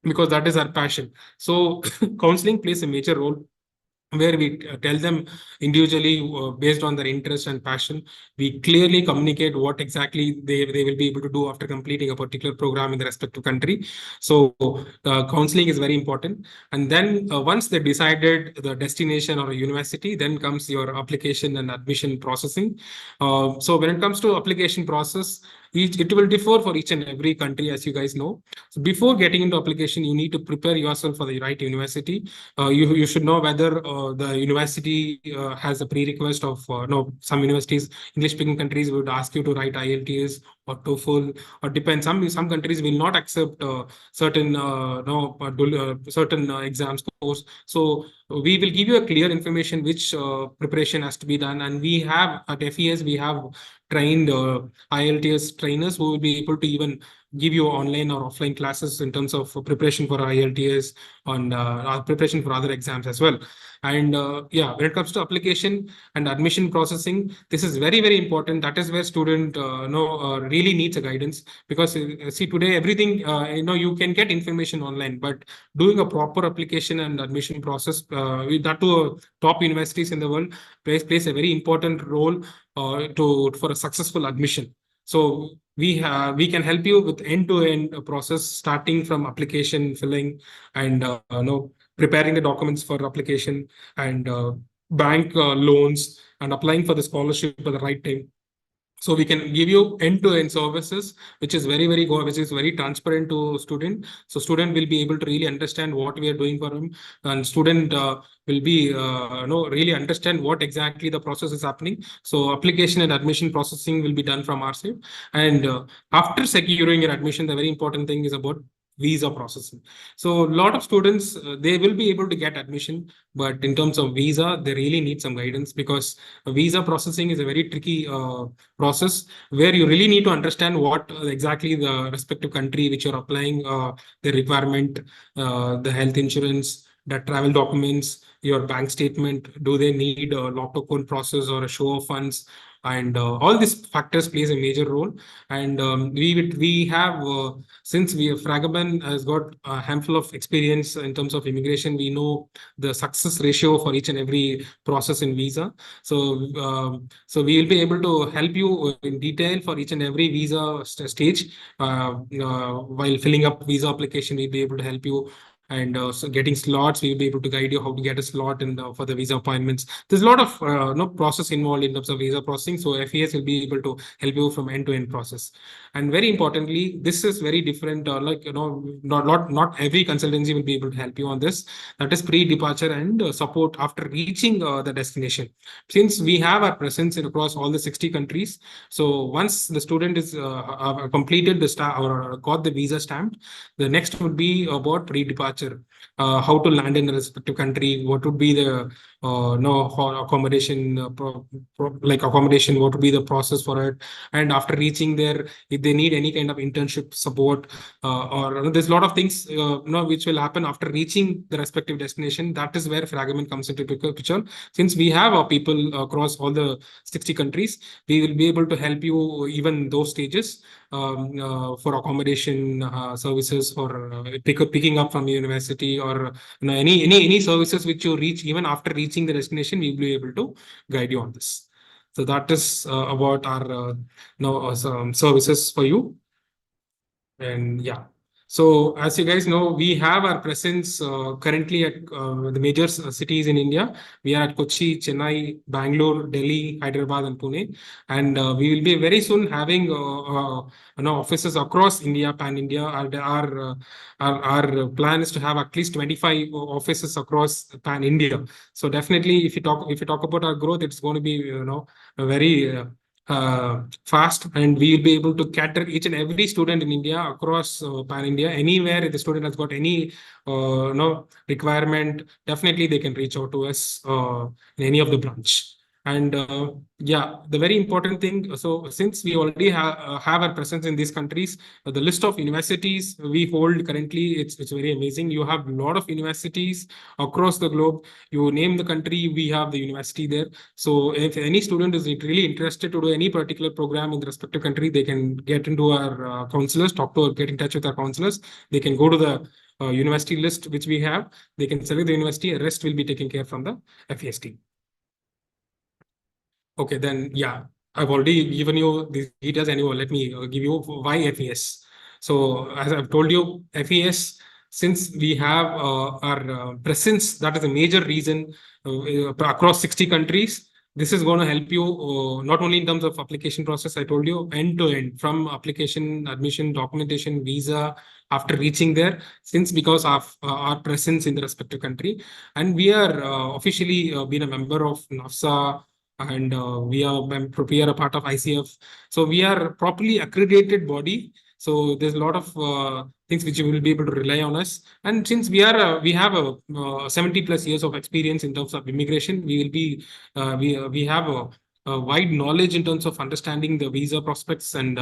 because that is her passion. So counseling plays a major role, where we tell them individually based on their interest and passion. We clearly communicate what exactly they will be able to do after completing a particular program in the respective country. So counseling is very important. And then once they decided the destination or a university, then comes your application and admission processing. So when it comes to application process, it will differ for each and every country, as you guys know. So before getting into application, you need to prepare yourself for the right university. You should know whether the university has a prerequisite of no, some universities, English speaking countries would ask you to write IELTS or TOEFL, or depends. Some countries will not accept certain no certain exams course. So we will give you a clear information which preparation has to be done, and we have at FES we have trained IELTS trainers who will be able to even give you online or offline classes in terms of preparation for IELTS and preparation for other exams as well. And yeah, when it comes to application and admission processing, this is very, very important. That is where student really needs a guidance, because see, today everything you can get information online, but doing a proper application and admission process, that to top universities in the world, plays a very important role for a successful admission. So we can help you with end-to-end process, starting from application filling and preparing the documents for application, and bank loans, and applying for the scholarship at the right time. So we can give you end-to-end services, which is which is very transparent to student. So student will be able to really understand what we are doing for him, and student will be really understand what exactly the process is happening. So application and admission processing will be done from our side. And after securing your admission, the very important thing is about visa processing. So a lot of students, they will be able to get admission, but in terms of visa, they really need some guidance, because visa processing is a very tricky process, where you really need to understand what exactly the respective country which you're applying, the requirement, the health insurance, the travel documents, your bank statement. Do they need a lock account process or a show of funds? And all these factors plays a major role. And we have since Fragomen has got a handful of experience in terms of immigration, we know the success ratio for each and every process in visa. So we will be able to help you in detail for each and every visa stage. While filling up visa application, we'll be able to help you. And so getting slots, we'll be able to guide you how to get a slot and for the visa appointments. There's a lot of no process involved in terms of visa processing. So FES will be able to help you from end-to-end process. And very importantly, this is very different. Not every consultancy will be able to help you on this. That is pre-departure and support after reaching the destination. Since we have our presence in across all the 60 countries, so once the student is completed the or got the visa stamped, the next would be about pre-departure. How to land in the respective country, what would be the accommodation, accommodation, what would be the process for it, and after reaching there, if they need any kind of internship support, or there's a lot of things which will happen after reaching the respective destination. That is where Fragomen comes into picture. Since we have our people across all the 60 countries, we will be able to help you even those stages, for accommodation services, for picking up from university, or any services which you reach even after reaching the destination. We will be able to guide you on this. So that is about our some services for you. And yeah, so as you guys know, we have our presence currently at the major cities in India. We are at Kochi, Chennai, Bangalore, Delhi, Hyderabad, and Pune. And we will be very soon having offices across India, pan India. Our plan is to have at least 25 offices across pan India. So definitely, if you talk about our growth, it's going to be a very fast, and we will be able to cater each and every student in India across pan India. Anywhere if the student has got any requirement, definitely they can reach out to us in any of the branch. And yeah, the very important thing. So since we already have our presence in these countries, the list of universities we hold currently, it's very amazing. You have a lot of universities across the globe. You name the country, we have the university there. So if any student is really interested to do any particular program in the respective country, they can get into our counselors, get in touch with our counselors. They can go to the university list which we have. They can select the university. The rest will be taken care from the FES team. Okay, then yeah, I've already given you these details. Anyway, let me give you why FES. So as I've told you, FES, since we have our presence, that is a major reason across 60 countries. this is going to help you not only in terms of application process, I told you, end to end, from application, admission, documentation, visa, after reaching there, since because of our presence in the respective country. And we are officially been a member of NAFSA, and we are a part of ICF. So we are properly accredited body. So there's a lot of things which you will be able to rely on us. And since we have a 70 plus years of experience in terms of immigration, we will be we have a wide knowledge in terms of understanding the visa prospects and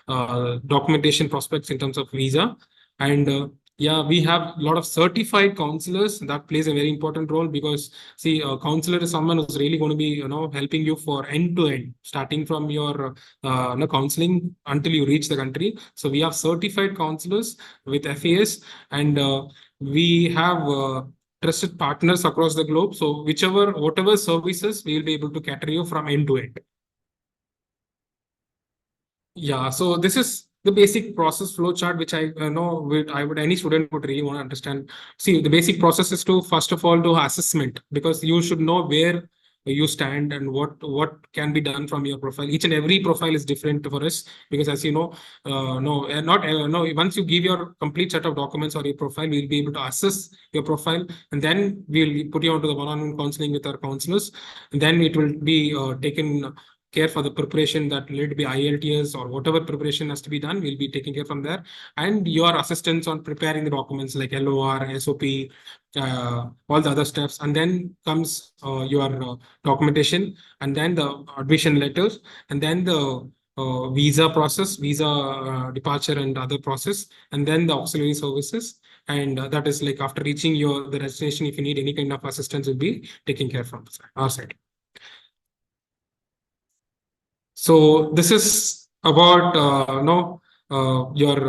documentation prospects in terms of visa. And yeah, we have a lot of certified counselors. That plays a very important role, because see, a counselor is someone who's really going to be, helping you for end to end, starting from your counseling until you reach the country. So we have certified counselors with FAS, and we have trusted partners across the globe. So whatever services, we will be able to cater you from end to end. Yeah, so this is the basic process flow chart, which I know any student would really want to understand. See, the basic process is to first of all do assessment, because you should know where you stand and what can be done from your profile. Each and every profile is different for us, because as you know, no, not no. Once you give your complete set of documents or your profile, we'll be able to assess your profile, and then we'll put you onto the one-on-one counseling with our counselors, and then it will be taken care for the preparation, that let it be IELTS or whatever preparation has to be done, we'll be taking care from there. And your assistance on preparing the documents like LOR, SOP, all the other steps. And then comes your documentation, and then the admission letters, and then the visa process, visa departure and other process, and then the auxiliary services. And that is like after reaching the destination, if you need any kind of assistance, will be taken care from our side. So this is about your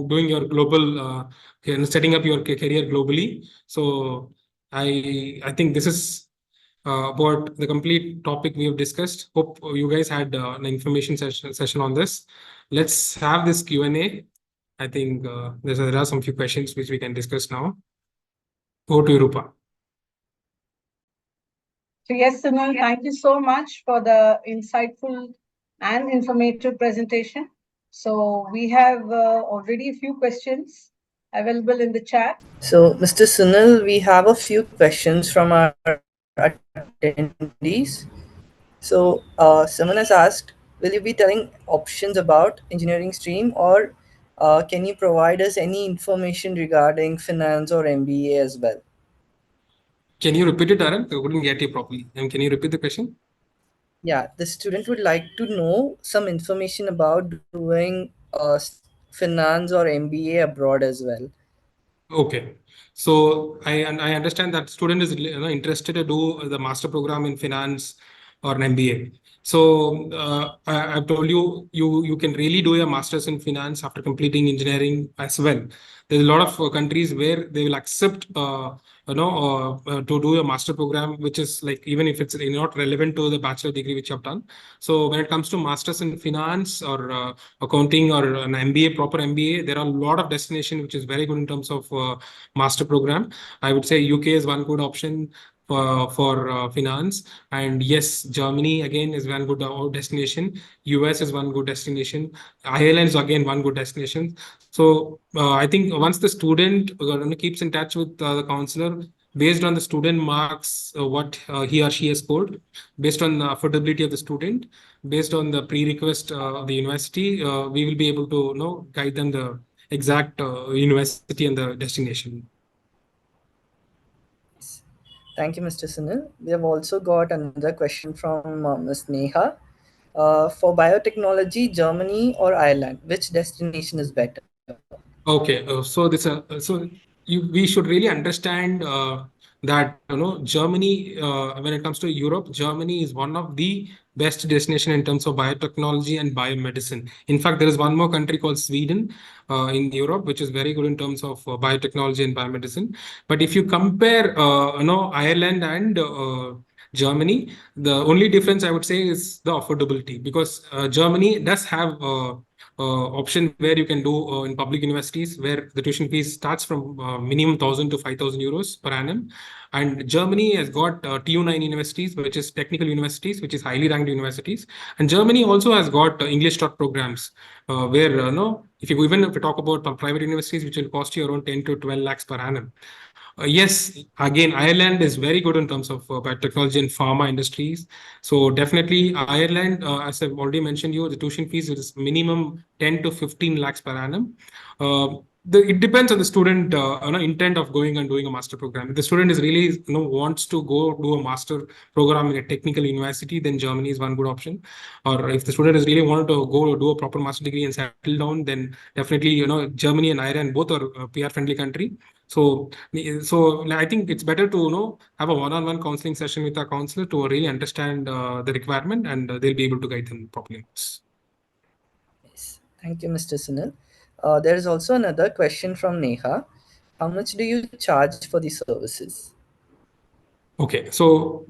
doing your global setting up your career globally. So I think this is about the complete topic we have discussed. Hope you guys had an information session on this. Let's have this Q&A. I think there are some few questions which we can discuss now. Over to you, Rupa. So yes, Sunil, thank you so much for the insightful and informative presentation. So we have already a few questions available in the chat. So, Mr. Sunil, we have a few questions from our attendees. So, someone has asked, will you be telling options about engineering stream, or can you provide us any information regarding finance or MBA as well? Can you repeat it, Aaron? I couldn't get you properly. And can you repeat the question? Yeah, the student would like to know some information about doing finance or MBA abroad as well. Okay. So I understand that student is interested to do the master program in finance or an MBA. So I've told you, you can really do a master's in finance after completing engineering as well. There's a lot of countries where they will accept to do a master program, which is like, even if it's not relevant to the bachelor degree which you have done. So when it comes to masters in finance or accounting or an MBA, proper MBA, there are a lot of destination which is very good in terms of master program. I would say UK is one good option for finance, and yes, Germany again is one good destination. US is one good destination. Ireland is again one good destination. So I think once the student keeps in touch with the counselor, based on the student marks, what he or she has scored, based on the affordability of the student, based on the pre-request of the university, we will be able to guide them the exact university and the destination. Thank you, Mr. Sunil. We have also got another question from Ms. Neha. For biotechnology, Germany or Ireland, which destination is better? Okay, so we should really understand that Germany, when it comes to Europe, Germany is one of the best destination in terms of biotechnology and biomedicine. In fact, there is one more country called Sweden in Europe, which is very good in terms of biotechnology and biomedicine. But if you compare, Ireland and Germany, the only difference I would say is the affordability, because Germany does have option where you can do in public universities, where the tuition fees starts from minimum 1,000 to 5,000 euros per annum. And Germany has got TU9 universities, which is technical universities, which is highly ranked universities. And Germany also has got English taught programs, where no, if you even if you talk about private universities, which will cost you around 10 to 12 lakhs per annum. Yes, again, Ireland is very good in terms of biotechnology and pharma industries. So definitely Ireland, as I've already mentioned you, the tuition fees is minimum 10 to 15 lakhs per annum. It depends on the student intent of going and doing a master program. If the student is really wants to go do a master program in a technical university, then Germany is one good option. Or if the student is really wanted to go do a proper master degree and settle down, then definitely Germany and Ireland both are PR friendly country. So I think it's better to have a one-on-one counseling session with a counselor to really understand the requirement, and they'll be able to guide them properly. Yes. Thank you, Mr. Sunil. There is also another question from Neha. How much do you charge for the services? Okay, so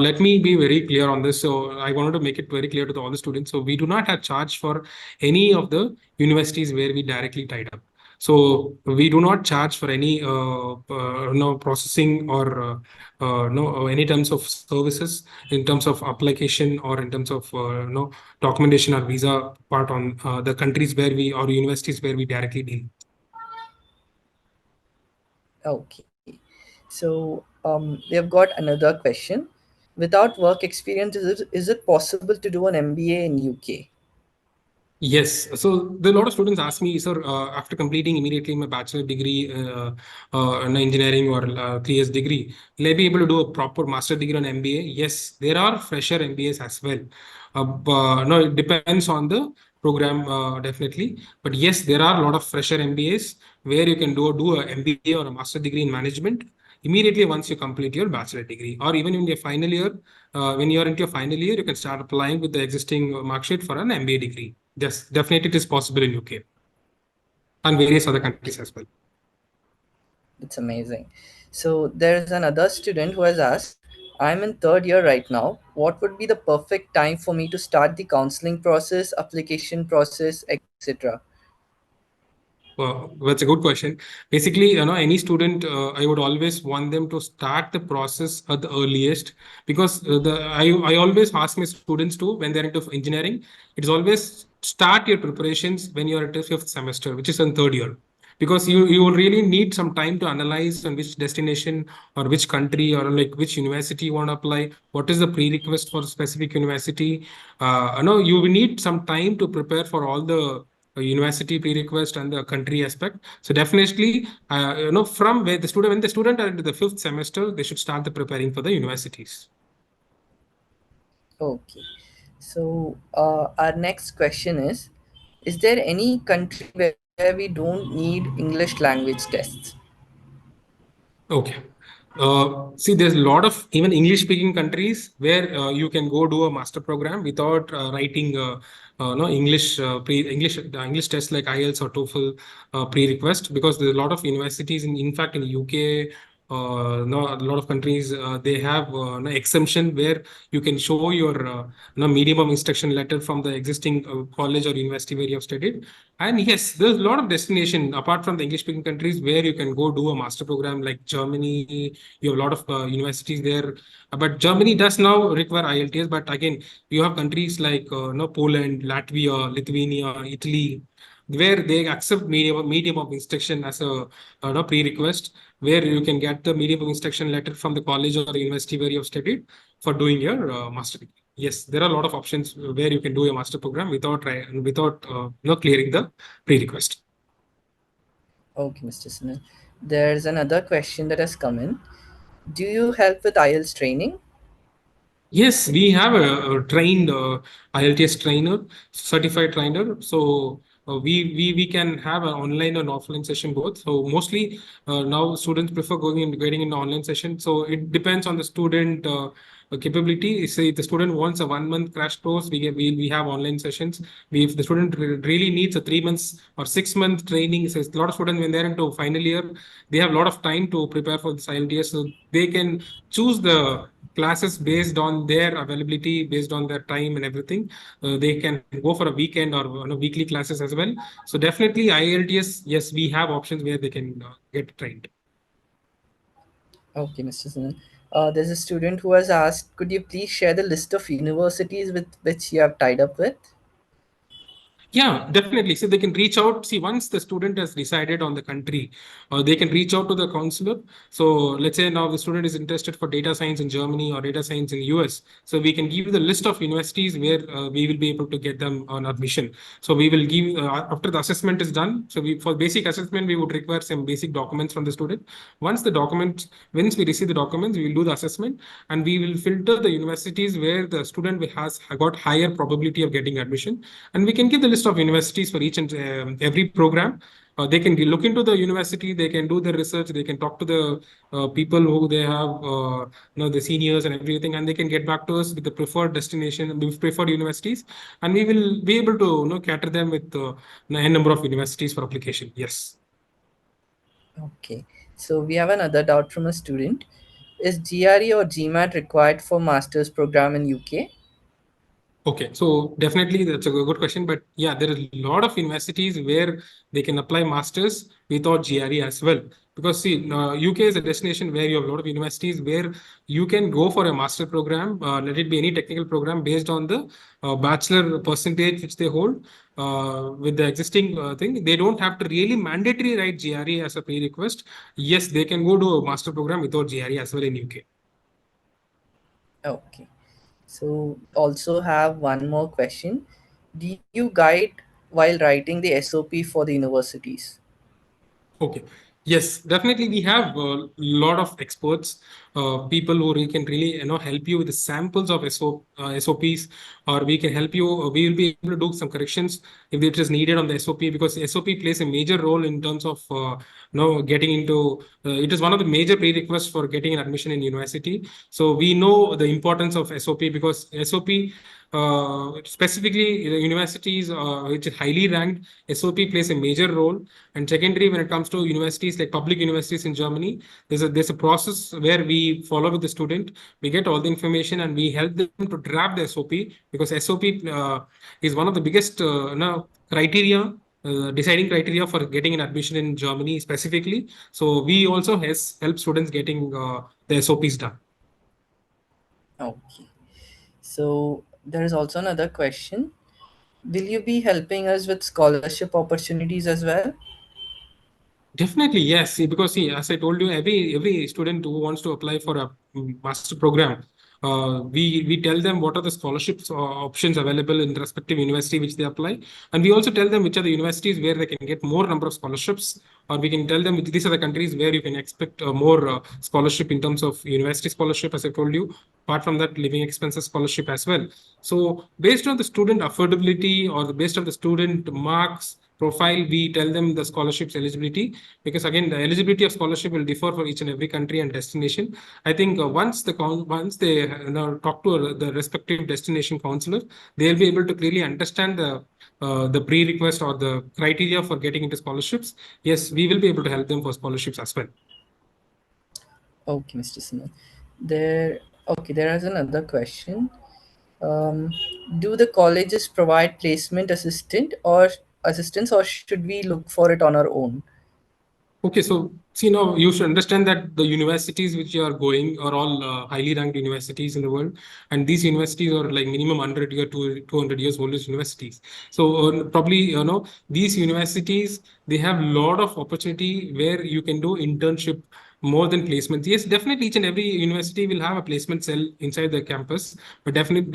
let me be very clear on this. So I wanted to make it very clear to all the students. So we do not have charge for any of the universities where we directly tied up. So we do not charge for any processing or no any terms of services in terms of application or in terms of documentation or visa part on the countries where we or universities where we directly deal. Okay. So we have got another question. Without work experience, is it possible to do an MBA in UK? Yes. So a lot of students ask me, sir, after completing immediately my bachelor degree in engineering or 3 years degree, will I be able to do a proper master degree on MBA? Yes, there are fresher MBAs as well. No, it depends on the program, definitely. But yes, there are a lot of fresher MBAs where you can do a MBA or a master degree in management immediately once you complete your bachelor degree, or even in your final year. When you're into your final year, you can start applying with the existing mark sheet for an MBA degree. Yes, definitely it is possible in UK and various other countries as well. It's amazing. So there's another student who has asked, I'm in third year right now. What would be the perfect time for me to start the counseling process, application process, etc.? Well, that's a good question. Basically, any student, I would always want them to start the process at the earliest, because I always ask my students to, when they're into engineering, it's always start your preparations when you're at the fifth semester, which is in third year, because you will really need some time to analyze on which destination or which country or like which university you want to apply, what is the prerequisite for a specific university. You will need some time to prepare for all the university prerequisite and the country aspect. So definitely, from where when the student are into the fifth semester, they should start the preparing for the universities. Okay. So our next question is there any country where we don't need English language tests? Okay. See, there's a lot of even English-speaking countries where you can go do a master program without writing no English tests like IELTS or TOEFL pre-request, because there's a lot of universities in fact in UK. No, a lot of countries they have no exemption where you can show your medium of instruction letter from the existing college or university where you have studied. And yes, there's a lot of destination apart from the English-speaking countries where you can go do a master program, like Germany. You have a lot of universities there, but Germany does now require IELTS. But again, you have countries like Poland, Latvia, Lithuania, Italy, where they accept medium of instruction as a prerequisite, where you can get the medium of instruction letter from the college or the university where you have studied for doing your master degree. Yes, there are a lot of options where you can do a master program without clearing the prerequisite. Okay, Mr. Sunil. There's another question that has come in. Do you help with IELTS training? Yes, we have a trained IELTS trainer, certified trainer. So we can have an online and offline session both. So mostly now students prefer getting in online session. So it depends on the student capability. Say if the student wants a 1 month crash course, we have online sessions. If the student really needs a 3 months or 6 month training, so a lot of students when they're into final year, they have a lot of time to prepare for this IELTS. So they can choose the classes based on their availability, based on their time and everything. They can go for a weekend or weekly classes as well. So definitely IELTS, yes, we have options where they can get trained. Okay, Mr. Sunil. There's a student who has asked, could you please share the list of universities with which you have tied up with? Yeah, definitely. So they can reach out. See, once the student has decided on the country, they can reach out to the counselor. So let's say now the student is interested for data science in Germany or data science in US. So we can give the list of universities where we will be able to get them on admission. So we will give after the assessment is done. So we for basic assessment we would require some basic documents from the student. Once we receive the documents, we will do the assessment and we will filter the universities where the student has got higher probability of getting admission, and we can give the list of universities for each and every program. They can look into the university, they can do the research, they can talk to the people who they have, the seniors and everything, and they can get back to us with the preferred destination, with preferred universities, and we will be able to cater them with a number of universities for application. Yes. Okay. So we have another doubt from a student. Is GRE or GMAT required for master's program in UK? Okay, so definitely that's a good question. But yeah, there are a lot of universities where they can apply masters without GRE as well. Because see, UK is a destination where you have a lot of universities where you can go for a master program, let it be any technical program based on the bachelor percentage which they hold. With the existing thing, they don't have to really mandatory write GRE as a prerequisite. Yes, they can go to a master program without GRE as well in UK. Okay. So also have one more question. Do you guide while writing the SOP for the universities? Okay. Yes, definitely. We have a lot of experts, people who can really help you with the samples of SOPs, or we can help you. We will be able to do some corrections if it is needed on the SOP, because SOP plays a major role in terms of getting into. It is one of the major prerequisites for getting an admission in university. So we know the importance of SOP, because SOP. Specifically, the universities which are highly ranked, SOP plays a major role. And secondary, when it comes to universities like public universities in Germany, there's a process where we follow with the student. We get all the information and we help them to draft the SOP, because SOP is one of the biggest criteria. Deciding criteria for getting an admission in Germany specifically. So we also help students getting the SOPs done. Okay. So there is also another question. Will you be helping us with scholarship opportunities as well? Definitely, yes. See, because see, as I told you, every student who wants to apply for a master program, we tell them what are the scholarships options available in the respective university which they apply, and we also tell them which are the universities where they can get more number of scholarships, or we can tell them these are the countries where you can expect more scholarship in terms of university scholarship, as I told you. Apart from that, living expenses scholarship as well. So based on the student affordability or based on the student marks profile, we tell them the scholarships eligibility, because again the eligibility of scholarship will differ for each and every country and destination. I think once they talk to the respective destination counselor, they'll be able to clearly understand the prerequisite or the criteria for getting into scholarships. Yes, we will be able to help them for scholarships as well. Okay, Mr. Sunil. There is another question. Um, do the colleges provide placement assistance, or should we look for it on our own? Okay, so see now you should understand that the universities which you are going are all highly ranked universities in the world, and these universities are like minimum 100 year to 200 years oldest universities. So probably these universities, they have a lot of opportunity where you can do internship more than placements. Yes, definitely each and every university will have a placement cell inside the campus, but definitely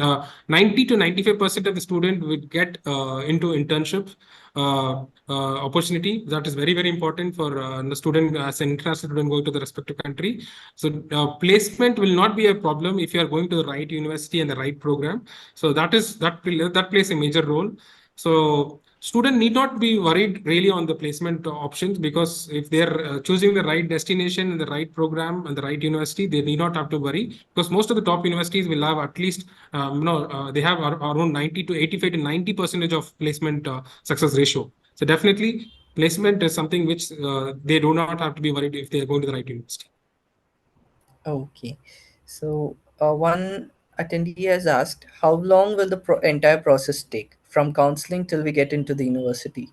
90 to 95% of the student would get into internship opportunity. That is very, very important for the student as an international student going to the respective country. So placement will not be a problem if you are going to the right university and the right program. So that plays a major role. So student need not be worried really on the placement options, because if they're choosing the right destination and the right program and the right university, they need not have to worry, because most of the top universities will have at least they have around 90 to 85 to 90 percentage of placement success ratio. So definitely placement is something which they do not have to be worried if they are going to the right university. Okay. So One attendee has asked, how long will the entire process take from counseling till we get into the university?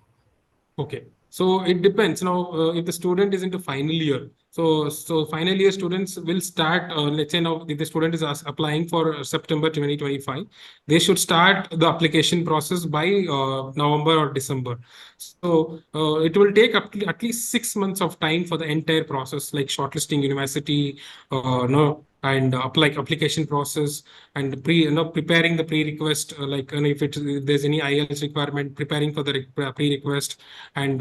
Okay, so it depends. Now, if the student is into final year, so final year students will start. Let's say now, if the student is applying for September 2025, they should start the application process by November or December. So it will take at least 6 months of time for the entire process, like shortlisting university, no, and application process, and preparing the pre-request, like if there's any IELTS requirement, preparing for the pre-request, and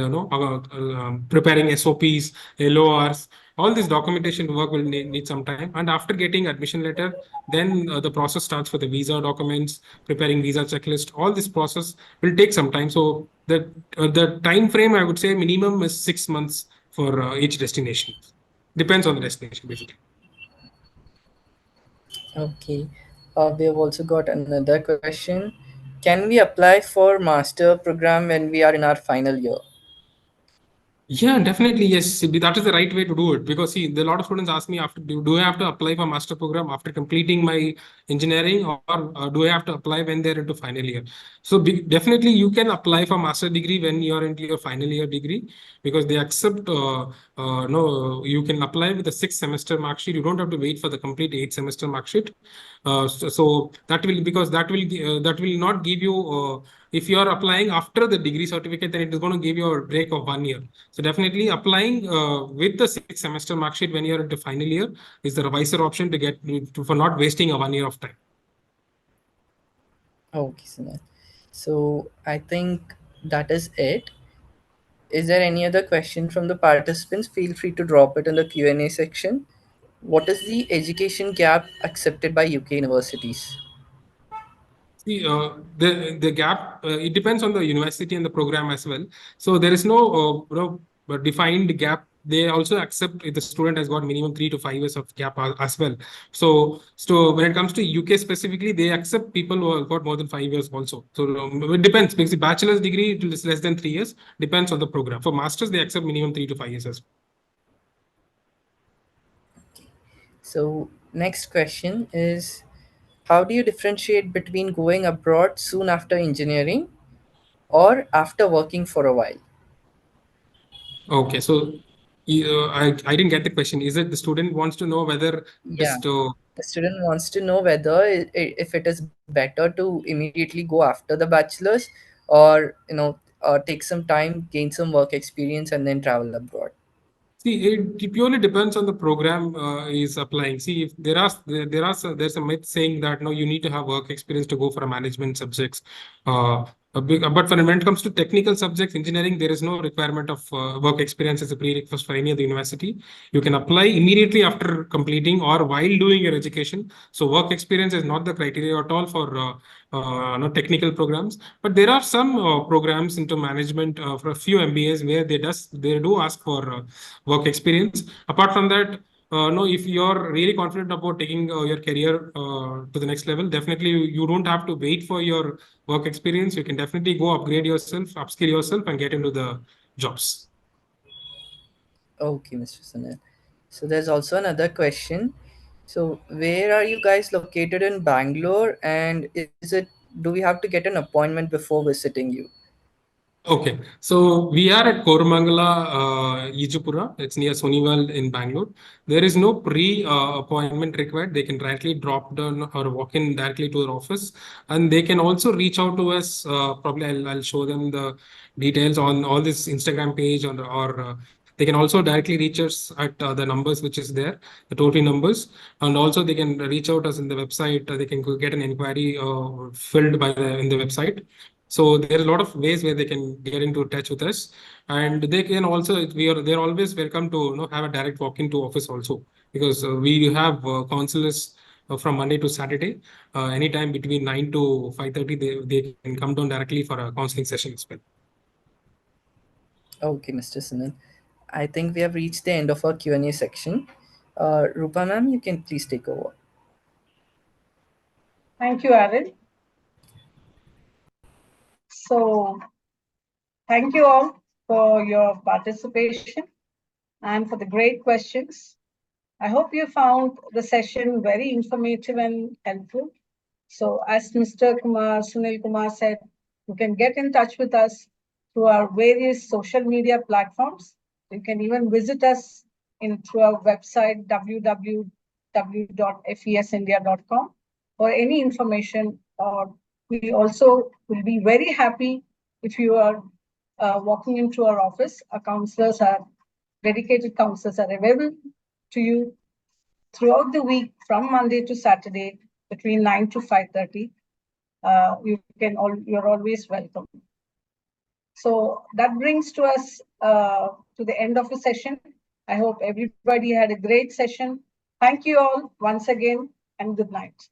preparing SOPs, LORs. All this documentation work will need some time. And after getting admission letter, then the process starts for the visa documents, preparing visa checklist. All this process will take some time. So the time frame, I would say, minimum is 6 months for each destination. Depends on the destination, basically. Okay. We have also got another question. Can we apply for master program when we are in our final year? Yeah, definitely. Yes, that is the right way to do it. Because see, a lot of students ask me after, do I have to apply for master program after completing my engineering, or do I have to apply when they're into final year? So definitely you can apply for master degree when you're into your final year degree, because they accept. No, you can apply with a 6 semester mark sheet. You don't have to wait for the complete 8 semester mark sheet. So that will, because that will not give you. If you are applying after the degree certificate, then it is going to give you a break of 1 year. So definitely applying with the 6 semester mark sheet when you're into final year is the wiser option to get for not wasting a 1 year of time. Okay, Sunil. So I think that is it. Is there any other question from the participants? Feel free to drop it in the Q&A section. What is the education gap accepted by UK universities? See, the gap, it depends on the university and the program as well. So there is no defined gap. They also accept if the student has got minimum 3 to 5 years of gap as well. So when it comes to UK specifically, they accept people who have got more than 5 years also. So it depends, because the bachelor's degree is less than 3 years, depends on the program. For masters, they accept minimum 3 to 5 years as well. So next question is, how do you differentiate between going abroad soon after engineering or after working for a while? Okay, so I didn't get the question. Is it the student wants to know whether Yeah, just to the student wants to know whether if it is better to immediately go after the bachelor's, or take some time, gain some work experience, and then travel abroad. see, it purely depends on the program is applying. See, if there's a myth saying that no, you need to have work experience to go for a management subjects. But when it comes to technical subjects, engineering, there is no requirement of work experience as a prerequisite for any other university. You can apply immediately after completing or while doing your education. So work experience is not the criteria at all for no technical programs. But there are some programs into management for a few MBAs where they do ask for work experience. Apart from that, no, if you're really confident about taking your career to the next level, definitely you don't have to wait for your work experience. You can definitely go upgrade yourself, upskill yourself, and get into the jobs. Okay, Mr. Sunil. So there's also another question. So where are you guys located in Bangalore, and do we have to get an appointment before visiting you? Okay, so we are at Koramangala, Ijupura. It's near Sunil in Bangalore. There is no pre-appointment required. They can directly drop down or walk in directly to our office, and they can also reach out to us. Probably I'll show them the details on all this Instagram page, or they can also directly reach us at the numbers which is there, the total numbers, and also they can reach out us in the website. They can go get an inquiry filled in the website. So there are a lot of ways where they can get into touch with us, and they can also they're always welcome to have a direct walk into office also, because we have counselors from Monday to Saturday, anytime between 9 to 5:30. They can come down directly for a counseling session as well. Okay, Mr. Sunil. I think we have reached the end of our Q&A section. Rupa ma'am, you can please take over. Thank you, Aaron. So, thank you all for your participation and for the great questions. I hope you found the session very informative and helpful. So as Mr. Sunil Kumar said, you can get in touch with us through our various social media platforms. You can even visit us through our website, www.fesindia.com, for any information. Or we also will be very happy if you are walking into our office. Dedicated counselors are available to you throughout the week from Monday to Saturday between 9 to 5:30. You're always welcome. So that brings to us to the end of the session. I hope everybody had a great session. Thank you all once again, and good night.